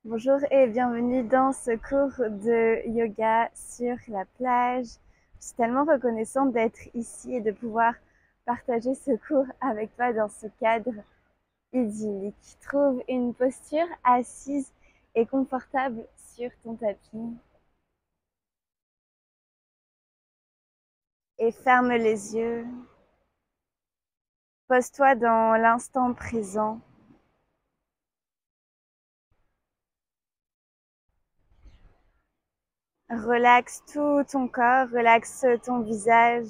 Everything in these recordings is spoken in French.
Bonjour et bienvenue dans ce cours de yoga sur la plage. Je suis tellement reconnaissante d'être ici et de pouvoir partager ce cours avec toi dans ce cadre idyllique. Trouve une posture assise et confortable sur ton tapis et ferme les yeux. Pose-toi dans l'instant présent. Relaxe tout ton corps, relaxe ton visage.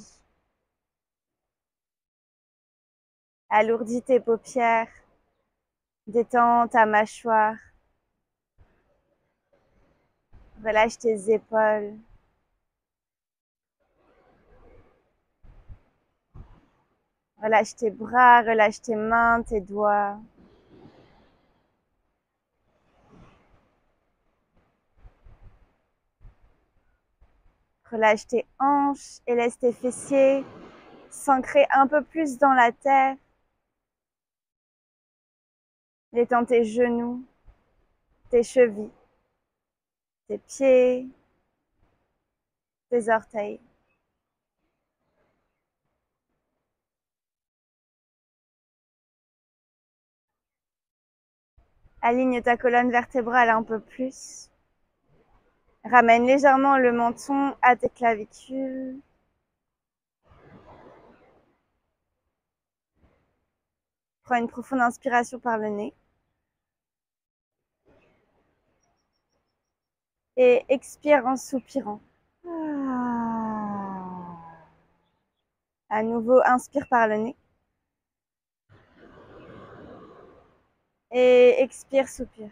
Alourdis tes paupières. Détends ta mâchoire. Relâche tes épaules. Relâche tes bras, relâche tes mains, tes doigts. Relâche tes hanches et laisse tes fessiers s'ancrer un peu plus dans la terre. Détends tes genoux, tes chevilles, tes pieds, tes orteils. Aligne ta colonne vertébrale un peu plus. Ramène légèrement le menton à tes clavicules. Prends une profonde inspiration par le nez. Et expire en soupirant. À nouveau, inspire par le nez. Et expire, soupire.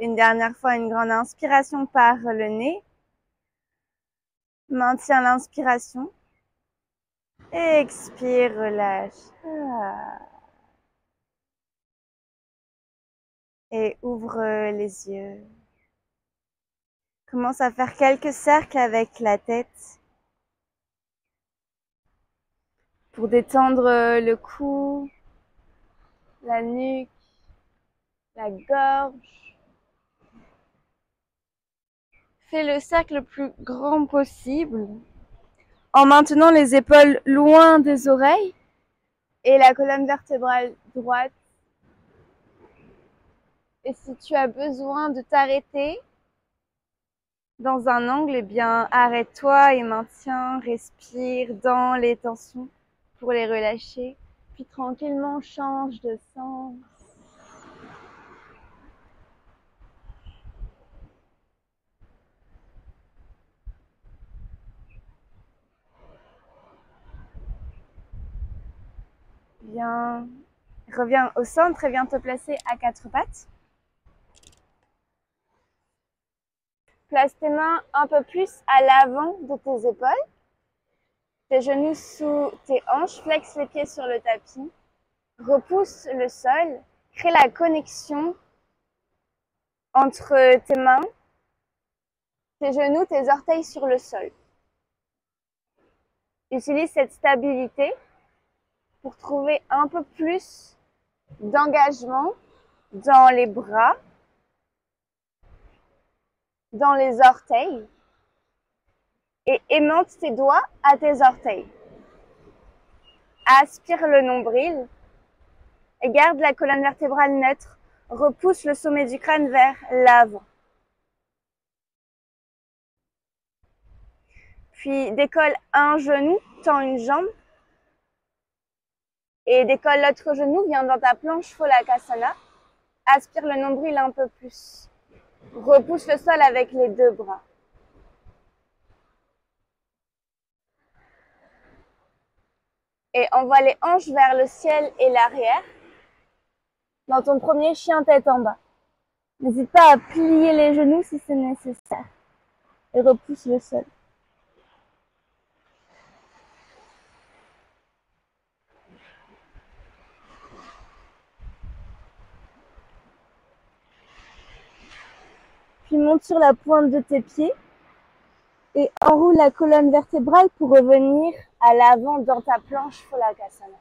Une dernière fois, une grande inspiration par le nez. Maintiens l'inspiration. Et expire, relâche. Et ouvre les yeux. Commence à faire quelques cercles avec la tête. Pour détendre le cou, la nuque, la gorge. Fais le cercle le plus grand possible en maintenant les épaules loin des oreilles et la colonne vertébrale droite. Et si tu as besoin de t'arrêter dans un angle, eh bien arrête-toi et maintiens, respire dans les tensions pour les relâcher. Puis tranquillement change de sens. Bien, reviens au centre et viens te placer à quatre pattes. Place tes mains un peu plus à l'avant de tes épaules. Tes genoux sous tes hanches, flexe les pieds sur le tapis. Repousse le sol, crée la connexion entre tes mains, tes genoux, tes orteils sur le sol. Utilise cette stabilité pour trouver un peu plus d'engagement dans les bras, dans les orteils et aimante tes doigts à tes orteils. Aspire le nombril et garde la colonne vertébrale neutre. Repousse le sommet du crâne vers l'avant. Puis décolle un genou, tends une jambe. Et décolle l'autre genou, viens dans ta planche Phalakasana. Aspire le nombril un peu plus. Repousse le sol avec les deux bras. Et envoie les hanches vers le ciel et l'arrière. Dans ton premier chien tête en bas. N'hésite pas à plier les genoux si c'est nécessaire. Et repousse le sol. Puis monte sur la pointe de tes pieds et enroule la colonne vertébrale pour revenir à l'avant dans ta planche Phalakasana.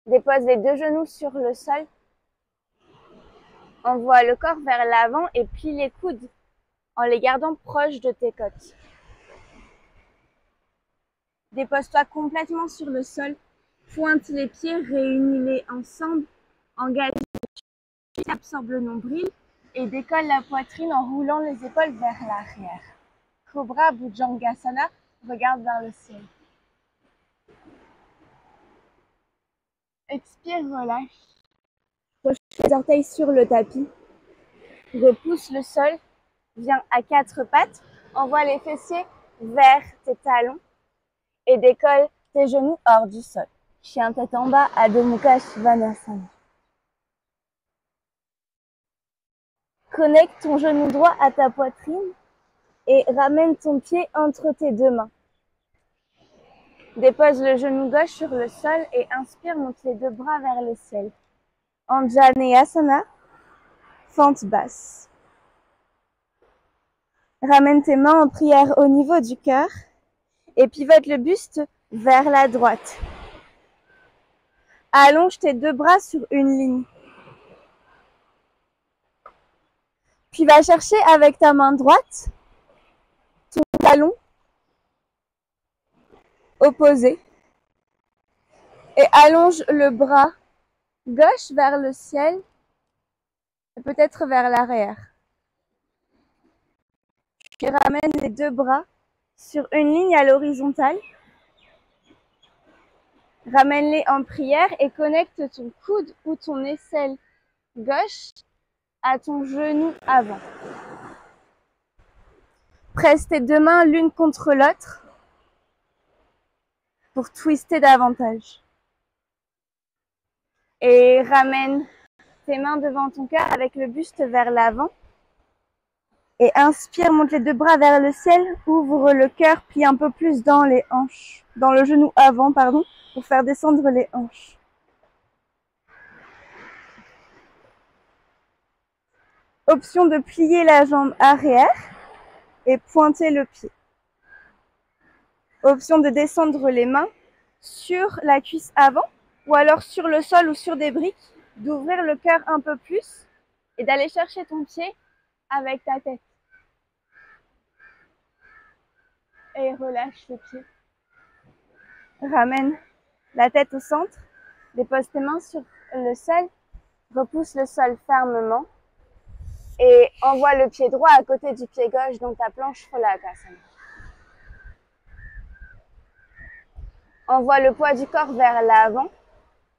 Dépose les deux genoux sur le sol. Envoie le corps vers l'avant et plie les coudes en les gardant proches de tes côtes. Dépose-toi complètement sur le sol. Pointe les pieds, réunis-les ensemble. Engage les pieds, absorbe le nombril et décolle la poitrine en roulant les épaules vers l'arrière. Cobra Bhujangasana, regarde vers le ciel. Expire, relâche. Crochet les orteils sur le tapis. Repousse le sol. Viens à quatre pattes. Envoie les fessiers vers tes talons et décolle tes genoux hors du sol. Chien tête en bas, Adho Mukha Svanasana. Connecte ton genou droit à ta poitrine et ramène ton pied entre tes deux mains. Dépose le genou gauche sur le sol et inspire, monte les deux bras vers le ciel. Anjaneyasana, fente basse. Ramène tes mains en prière au niveau du cœur et pivote le buste vers la droite. Allonge tes deux bras sur une ligne. Puis va chercher avec ta main droite ton talon opposé et allonge le bras gauche vers le ciel et peut-être vers l'arrière. Puis ramène les deux bras sur une ligne à l'horizontale. Ramène-les en prière et connecte ton coude ou ton aisselle gauche à ton genou avant. Presse tes deux mains l'une contre l'autre pour twister davantage. Et ramène tes mains devant ton cœur avec le buste vers l'avant. Et inspire, monte les deux bras vers le ciel, ouvre le cœur, plie un peu plus dans les hanches, dans le genou avant, pardon, pour faire descendre les hanches. Option de plier la jambe arrière et pointer le pied. Option de descendre les mains sur la cuisse avant ou alors sur le sol ou sur des briques, d'ouvrir le cœur un peu plus et d'aller chercher ton pied avec ta tête. Et relâche le pied. Ramène la tête au centre, dépose tes mains sur le sol, repousse le sol fermement et envoie le pied droit à côté du pied gauche dans ta planche Rolakasana. Envoie le poids du corps vers l'avant.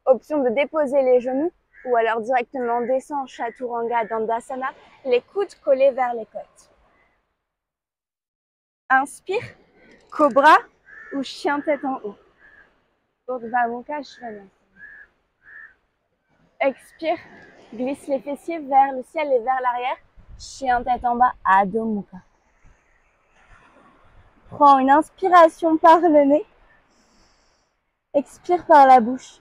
Option de déposer les genoux ou alors directement descend Chaturanga Dandasana, les coudes collés vers les côtes. Inspire, cobra ou chien tête en haut. Urdhva Mukha Svanasana. Expire, glisse les fessiers vers le ciel et vers l'arrière. Chien tête en bas, Adho Mukha. Prends une inspiration par le nez. Expire par la bouche.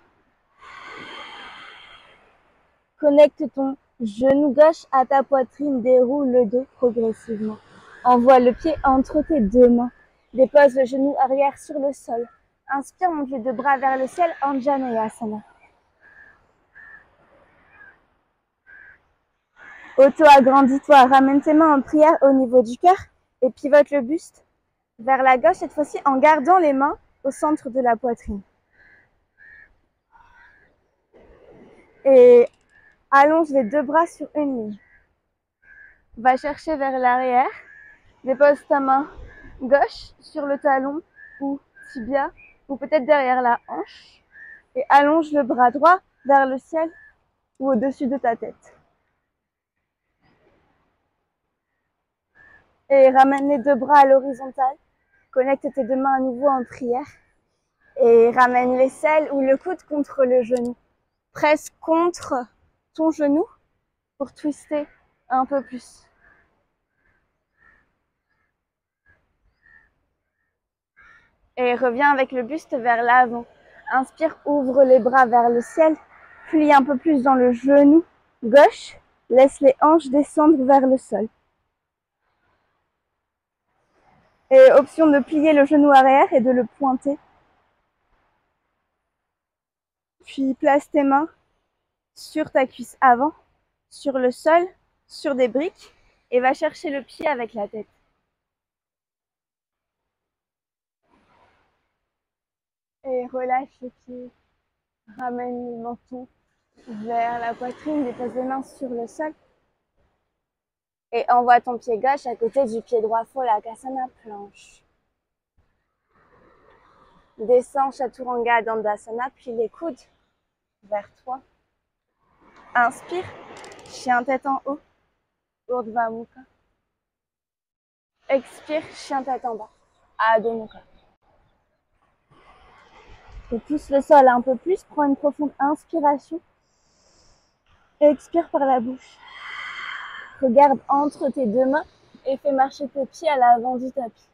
Connecte ton genou gauche à ta poitrine, déroule le dos progressivement. Envoie le pied entre tes deux mains. Dépose le genou arrière sur le sol. Inspire, monte les deux bras vers le ciel, Anjaneyasana. Auto-agrandis-toi, ramène tes mains en prière au niveau du cœur et pivote le buste vers la gauche, cette fois-ci en gardant les mains au centre de la poitrine. Et allonge les deux bras sur une ligne. Va chercher vers l'arrière. Dépose ta main gauche sur le talon ou tibia ou peut-être derrière la hanche. Et allonge le bras droit vers le ciel ou au-dessus de ta tête. Et ramène les deux bras à l'horizontale. Connecte tes deux mains à nouveau en prière. Et ramène l'aisselle ou le coude contre le genou. Presse contre ton genou pour twister un peu plus. Et reviens avec le buste vers l'avant. Inspire, ouvre les bras vers le ciel. Plie un peu plus dans le genou gauche. Laisse les hanches descendre vers le sol. Et option de plier le genou arrière et de le pointer. Puis place tes mains sur ta cuisse avant, sur le sol, sur des briques, et va chercher le pied avec la tête. Et relâche les pieds. Ramène le menton vers la poitrine, dépose les mains sur le sol. Et envoie ton pied gauche à côté du pied droit, Pholakasana, planche. Descends Chaturanga Dandasana, puis les coudes vers toi. Inspire, chien tête en haut, Urdhva Mukha. Expire, chien tête en bas, Adho Mukha. Et pousse le sol un peu plus, prends une profonde inspiration. Expire par la bouche. Regarde entre tes deux mains et fais marcher tes pieds à l'avant du tapis.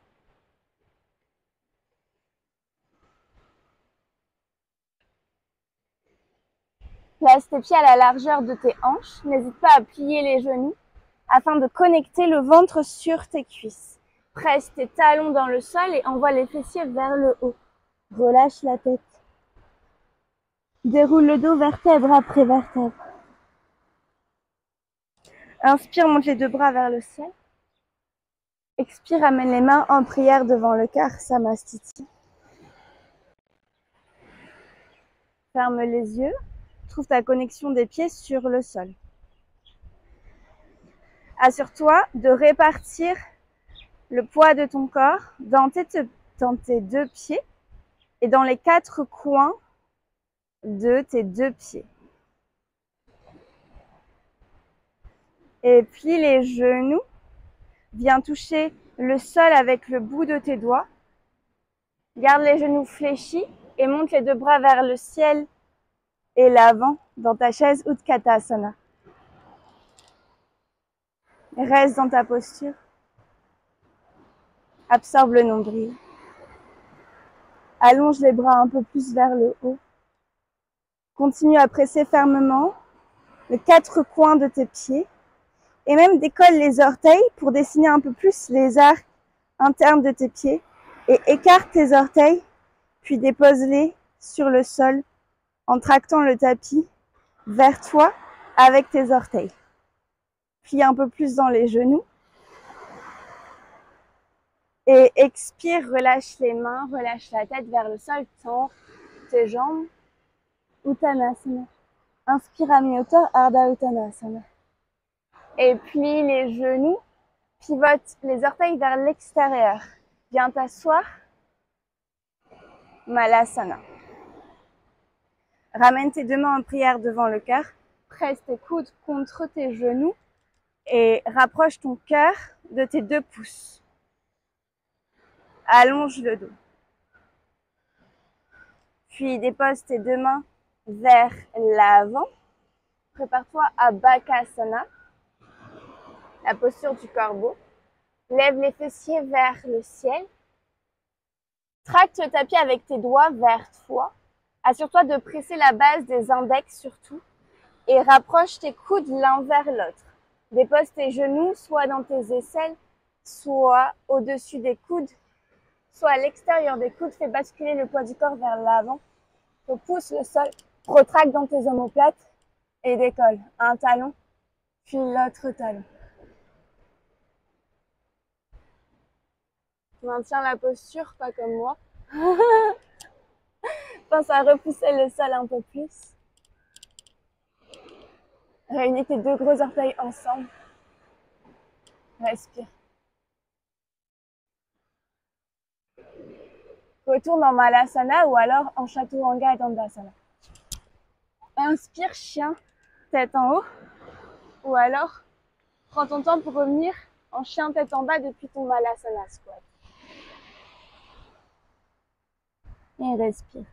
Place tes pieds à la largeur de tes hanches. N'hésite pas à plier les genoux afin de connecter le ventre sur tes cuisses. Presse tes talons dans le sol et envoie les fessiers vers le haut. Relâche la tête. Déroule le dos vertèbre après vertèbre. Inspire, monte les deux bras vers le ciel. Expire, amène les mains en prière devant le cœur, Samastiti. Ferme les yeux. Trouve ta connexion des pieds sur le sol. Assure-toi de répartir le poids de ton corps dans tes deux pieds et dans les quatre coins de tes deux pieds. Et plie les genoux. Viens toucher le sol avec le bout de tes doigts. Garde les genoux fléchis et monte les deux bras vers le ciel et l'avant dans ta chaise Utkatasana. Reste dans ta posture. Absorbe le nombril. Allonge les bras un peu plus vers le haut. Continue à presser fermement les quatre coins de tes pieds et même décolle les orteils pour dessiner un peu plus les arcs internes de tes pieds et écarte tes orteils puis dépose-les sur le sol en tractant le tapis vers toi avec tes orteils. Plie un peu plus dans les genoux. Et expire, relâche les mains, relâche la tête vers le sol, tends tes jambes. Uttanasana. Inspire à mi-hauteur, Ardha Uttanasana. Et plie les genoux, pivote les orteils vers l'extérieur. Viens t'asseoir. Malasana. Ramène tes deux mains en prière devant le cœur. Presse tes coudes contre tes genoux et rapproche ton cœur de tes deux pouces. Allonge le dos. Puis dépose tes deux mains vers l'avant. Prépare-toi à Bakasana, la posture du corbeau. Lève les fessiers vers le ciel. Tracte le tapis avec tes doigts vers toi. Assure-toi de presser la base des index surtout et rapproche tes coudes l'un vers l'autre. Dépose tes genoux soit dans tes aisselles, soit au-dessus des coudes, soit à l'extérieur des coudes. Fais basculer le poids du corps vers l'avant. Pousse le sol, retracte dans tes omoplates et décolle. Un talon, puis l'autre talon. Maintiens la posture, pas comme moi. Pense à repousser le sol un peu plus. Réunis tes deux gros orteils ensemble. Respire. Retourne en Malasana ou alors en Chaturanga Dandasana. Inspire, chien, tête en haut. Ou alors, prends ton temps pour revenir en chien tête en bas depuis ton Malasana squat. Et respire.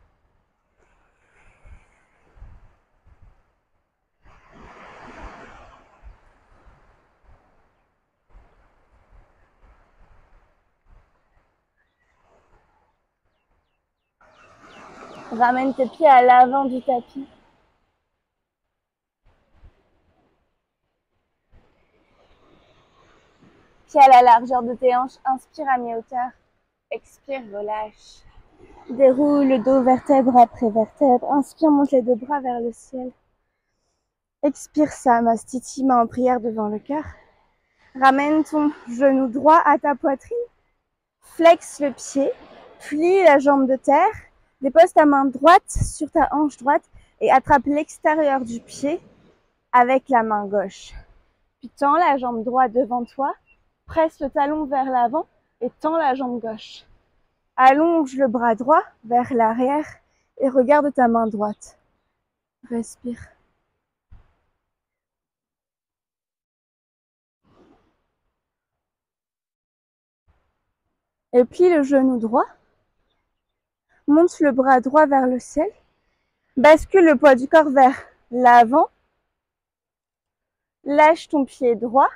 Ramène tes pieds à l'avant du tapis. Pieds à la largeur de tes hanches. Inspire à mi-hauteur. Expire, relâche. Déroule le dos vertèbre après vertèbre. Inspire, monte les deux bras vers le ciel. Expire, Samastiti, main en prière devant le cœur. Ramène ton genou droit à ta poitrine. Flexe le pied. Plie la jambe de terre. Dépose ta main droite sur ta hanche droite et attrape l'extérieur du pied avec la main gauche. Puis tends la jambe droite devant toi. Presse le talon vers l'avant et tends la jambe gauche. Allonge le bras droit vers l'arrière et regarde ta main droite. Respire. Et plie le genou droit. Monte le bras droit vers le ciel. Bascule le poids du corps vers l'avant. Lâche ton pied droit.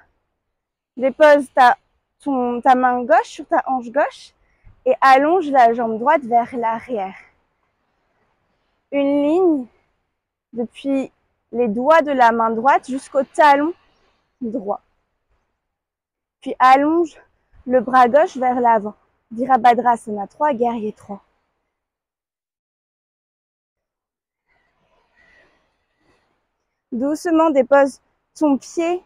Dépose ta main gauche sur ta hanche gauche et allonge la jambe droite vers l'arrière. Une ligne depuis les doigts de la main droite jusqu'au talon droit. Puis allonge le bras gauche vers l'avant. Virabhadrasana 3, guerrier 3. Doucement dépose ton pied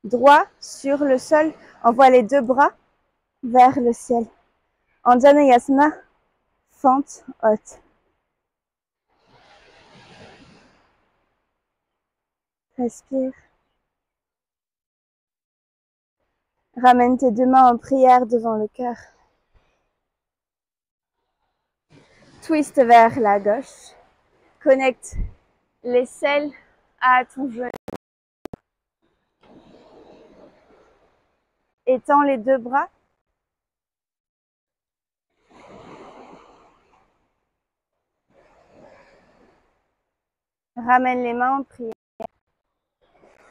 droit sur le sol. Envoie les deux bras vers le ciel. Anjaneyasana, fente haute. Respire. Ramène tes deux mains en prière devant le cœur. Twist vers la gauche. Connecte l'aisselle à ton genou. Étends les deux bras. Ramène les mains en prière.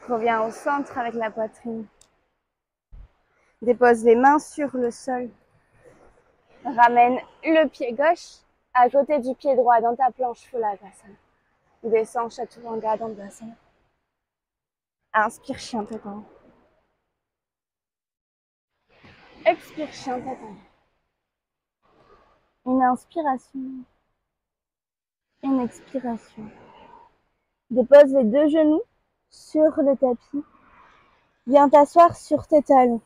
Reviens au centre avec la poitrine. Dépose les mains sur le sol. Ramène le pied gauche à côté du pied droit dans ta planche Phalabhasana. Descends Chaturanga Dandasana. Inspire, chien tatan. Expire, chien tatan. Une inspiration. Une expiration. Dépose les deux genoux sur le tapis. Viens t'asseoir sur tes talons.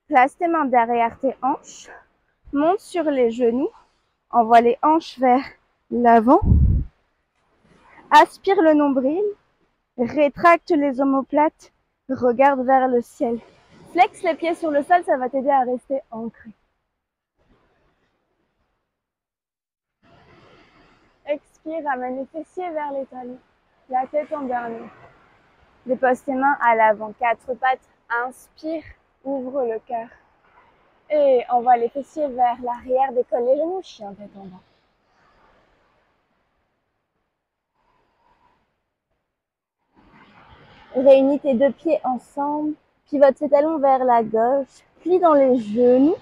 Place tes mains derrière tes hanches. Monte sur les genoux. Envoie les hanches vers l'avant. Aspire le nombril. Rétracte les omoplates. Regarde vers le ciel. Flexe les pieds sur le sol, ça va t'aider à rester ancré. Expire, ramène les fessiers vers les talons. La tête en dernier. Dépose tes mains à l'avant. Quatre pattes. Inspire, ouvre le cœur. Et envoie les fessiers vers l'arrière. Décolle les genoux, chien tête en bas. Réunis tes deux pieds ensemble. Pivote tes talons vers la gauche. Plie dans les genoux.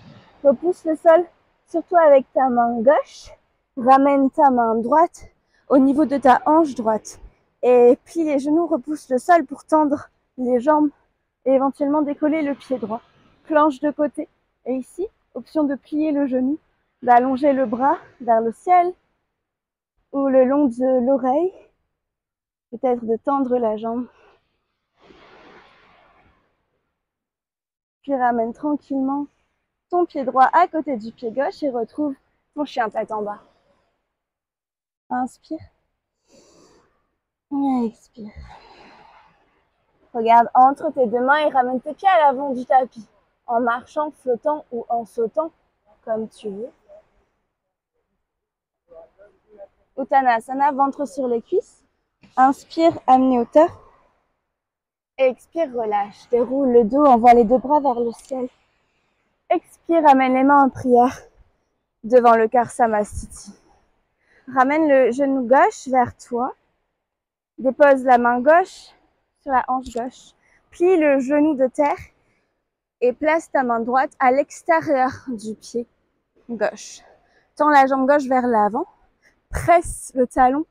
Repousse le sol, surtout avec ta main gauche. Ramène ta main droite au niveau de ta hanche droite. Et plie les genoux, repousse le sol pour tendre les jambes et éventuellement décoller le pied droit. Planche de côté. Et ici, option de plier le genou, d'allonger le bras vers le ciel ou le long de l'oreille. Peut-être de tendre la jambe. Puis ramène tranquillement ton pied droit à côté du pied gauche et retrouve ton chien tête en bas. Inspire. Et expire. Regarde entre tes deux mains et ramène tes pieds à l'avant du tapis. En marchant, flottant ou en sautant, comme tu veux. Uttanasana, ventre sur les cuisses. Inspire, amenez hauteur. Expire, relâche. Déroule le dos, envoie les deux bras vers le ciel. Expire, amène les mains en prière devant le cœur Samastiti. Ramène le genou gauche vers toi. Dépose la main gauche sur la hanche gauche. Plie le genou de terre et place ta main droite à l'extérieur du pied gauche. Tends la jambe gauche vers l'avant. Presse le talon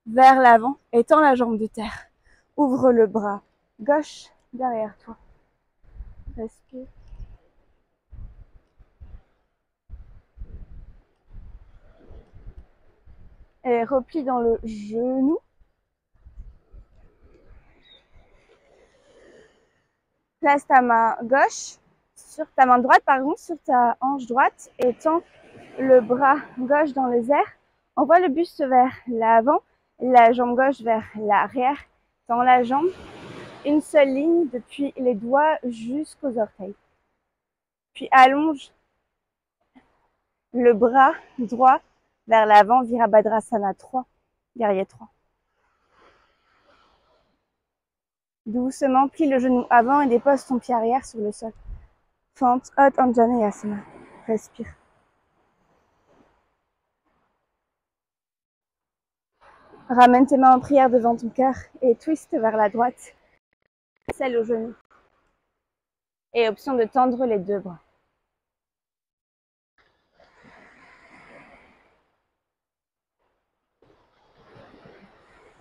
vers l'avant et tends la jambe de terre. Ouvre le bras gauche derrière toi. Respire. Et replie dans le genou. Place ta main gauche sur ta main droite, pardon, sur ta hanche droite et tends le bras gauche dans les airs. Envoie le buste vers l'avant, la jambe gauche vers l'arrière. Tends la jambe, une seule ligne depuis les doigts jusqu'aux orteils. Puis allonge le bras droit vers l'avant, Virabhadrasana 3, guerrier 3. Doucement, plie le genou avant et dépose ton pied arrière sur le sol. Fente haute Anjaneyasana. Respire. Ramène tes mains en prière devant ton cœur et twist vers la droite, celle au genou. Et option de tendre les deux bras.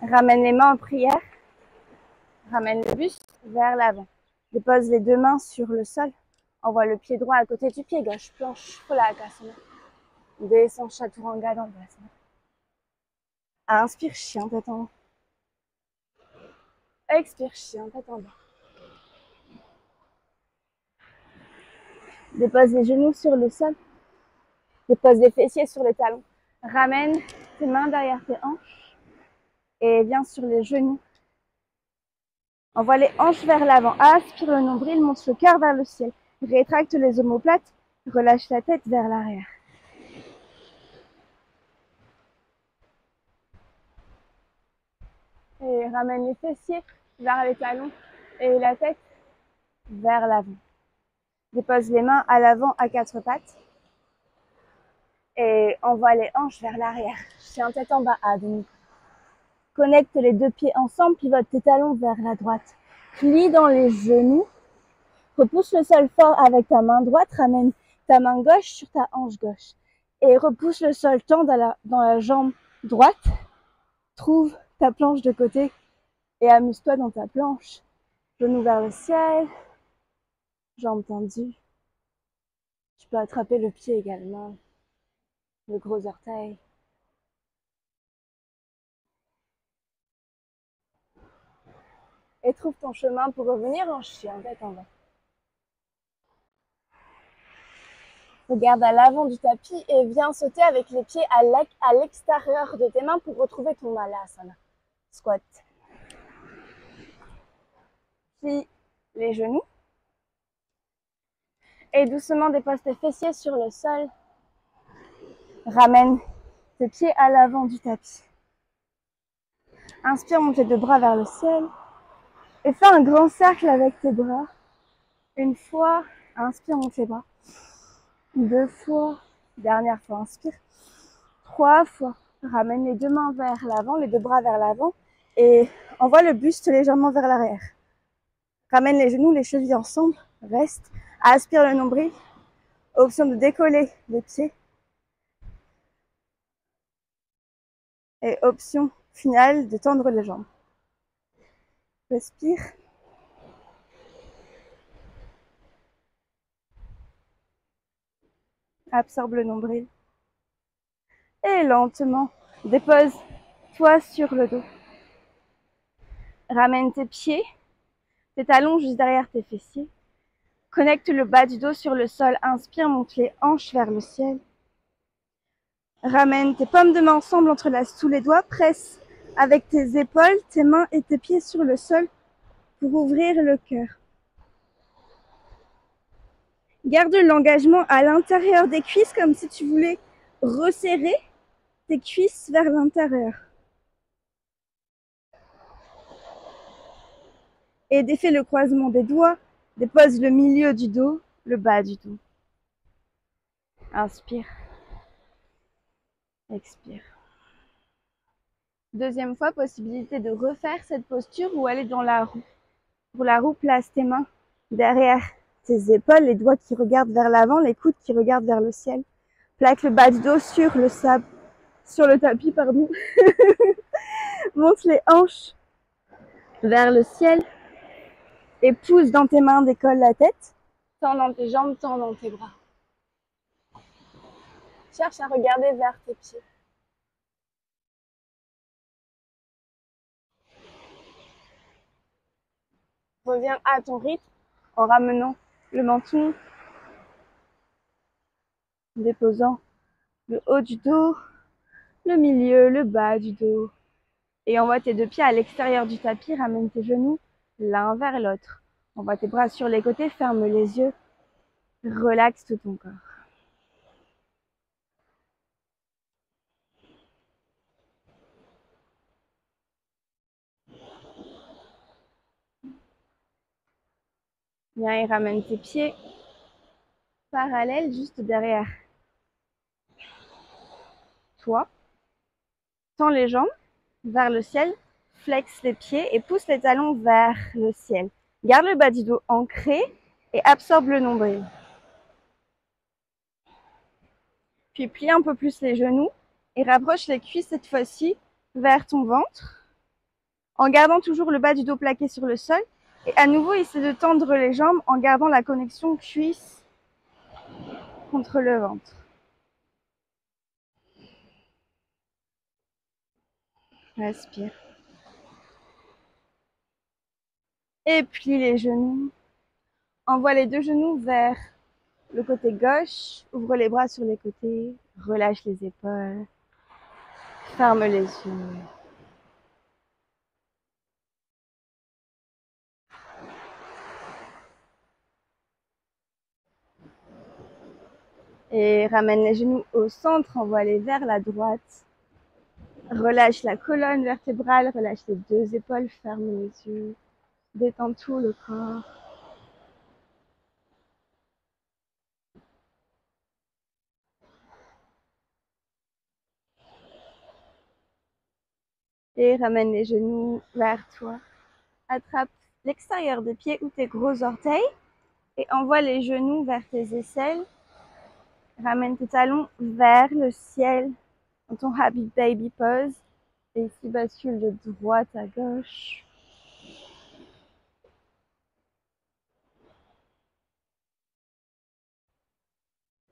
Ramène les mains en prière. Ramène le buste vers l'avant. Dépose les deux mains sur le sol. Envoie le pied droit à côté du pied gauche. Planche Phalakasana. Descends Chaturanga dans le bassin. Inspire, chien, tête en haut. Expire, chien, tête en bas. Dépose les genoux sur le sol. Dépose les fessiers sur les talons. Ramène tes mains derrière tes hanches. Et viens sur les genoux. Envoie les hanches vers l'avant. Aspire le nombril, monte le cœur vers le ciel. Rétracte les omoplates. Relâche la tête vers l'arrière. Et ramène les fessiers vers les talons et la tête vers l'avant. Dépose les mains à l'avant à quatre pattes. Et envoie les hanches vers l'arrière. Chien tête en bas à demi. Connecte les deux pieds ensemble, pivote tes talons vers la droite. Plie dans les genoux. Repousse le sol fort avec ta main droite. Ramène ta main gauche sur ta hanche gauche. Et repousse le sol, tend dans la jambe droite. Trouve ta planche de côté et amuse-toi dans ta planche. Genoux vers le ciel. Jambes tendues. Tu peux attraper le pied également. Le gros orteil. Et trouve ton chemin pour revenir en chien, tête en bas. Regarde à l'avant du tapis et viens sauter avec les pieds à l'extérieur de tes mains pour retrouver ton malasana. Squat. Plie les genoux. Et doucement dépose tes fessiers sur le sol. Ramène tes pieds à l'avant du tapis. Inspire, monte les deux bras vers le ciel. Et fais un grand cercle avec tes bras. Une fois, inspire, monte les bras. Deux fois, dernière fois, inspire. Trois fois, ramène les deux mains vers l'avant, les deux bras vers l'avant. Et envoie le buste légèrement vers l'arrière. Ramène les genoux, les chevilles ensemble. Reste. Aspire le nombril. Option de décoller les pieds. Et option finale de tendre les jambes. Respire. Absorbe le nombril. Et lentement, dépose-toi sur le dos. Ramène tes pieds, tes talons juste derrière tes fessiers. Connecte le bas du dos sur le sol. Inspire, monte les hanches vers le ciel. Ramène tes paumes de main ensemble, entrelace tous les doigts. Presse avec tes épaules, tes mains et tes pieds sur le sol pour ouvrir le cœur. Garde l'engagement à l'intérieur des cuisses comme si tu voulais resserrer tes cuisses vers l'intérieur. Et défais le croisement des doigts. Dépose le milieu du dos, le bas du dos. Inspire. Expire. Deuxième fois, possibilité de refaire cette posture ou aller dans la roue. Pour la roue, place tes mains derrière tes épaules, les doigts qui regardent vers l'avant, les coudes qui regardent vers le ciel. Plaque le bas du dos sur le sable, sur le tapis, pardon. Monte les hanches vers le ciel et pousse dans tes mains, décolle la tête. Tends dans tes jambes, tends dans tes bras. Cherche à regarder vers tes pieds. Reviens à ton rythme en ramenant le menton, déposant le haut du dos, le milieu, le bas du dos. Et envoie tes deux pieds à l'extérieur du tapis, ramène tes genoux l'un vers l'autre. Envoie tes bras sur les côtés, ferme les yeux, relaxe tout ton corps. Viens et ramène tes pieds parallèles juste derrière toi. Tends les jambes vers le ciel, flexe les pieds et pousse les talons vers le ciel. Garde le bas du dos ancré et absorbe le nombril. Puis plie un peu plus les genoux et rapproche les cuisses cette fois-ci vers ton ventre, en gardant toujours le bas du dos plaqué sur le sol. Et à nouveau, essaie de tendre les jambes en gardant la connexion cuisse contre le ventre. Respire. Et plie les genoux. Envoie les deux genoux vers le côté gauche. Ouvre les bras sur les côtés. Relâche les épaules. Ferme les yeux. Et ramène les genoux au centre. Envoie-les vers la droite. Relâche la colonne vertébrale. Relâche les deux épaules. Ferme les yeux. Détends tout le corps. Et ramène les genoux vers toi. Attrape l'extérieur des pieds ou tes gros orteils et envoie les genoux vers tes aisselles. Ramène tes talons vers le ciel dans ton Happy Baby Pose. Et ici, bascule de droite à gauche.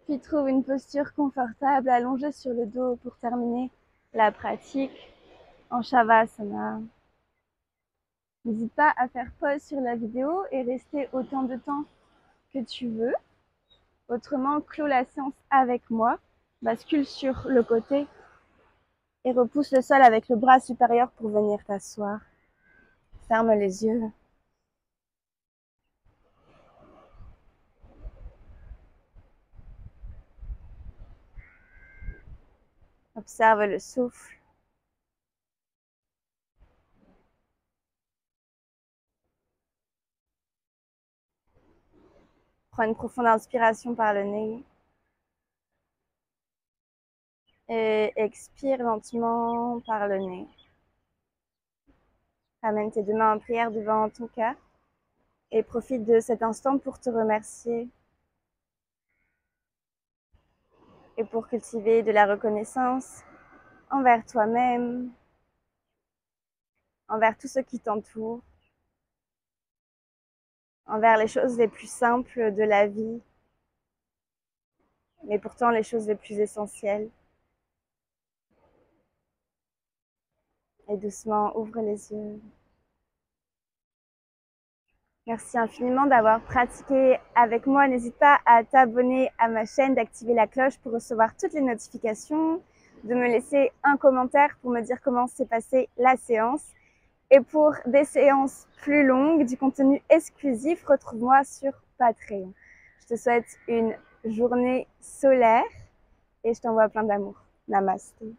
Puis trouve une posture confortable, allongée sur le dos pour terminer la pratique en Shavasana. N'hésite pas à faire pause sur la vidéo et rester autant de temps que tu veux. Autrement, clôt la séance avec moi, bascule sur le côté et repousse le sol avec le bras supérieur pour venir t'asseoir. Ferme les yeux. Observe le souffle. Prends une profonde inspiration par le nez. Et expire lentement par le nez. Ramène tes deux mains en prière devant ton cœur et profite de cet instant pour te remercier et pour cultiver de la reconnaissance envers toi-même, envers tous ceux qui t'entourent, envers les choses les plus simples de la vie, mais pourtant les choses les plus essentielles. Et doucement, ouvre les yeux. Merci infiniment d'avoir pratiqué avec moi. N'hésite pas à t'abonner à ma chaîne, d'activer la cloche pour recevoir toutes les notifications, de me laisser un commentaire pour me dire comment s'est passée la séance. Et pour des séances plus longues, du contenu exclusif, retrouve-moi sur Patreon. Je te souhaite une journée solaire et je t'envoie plein d'amour. Namasté.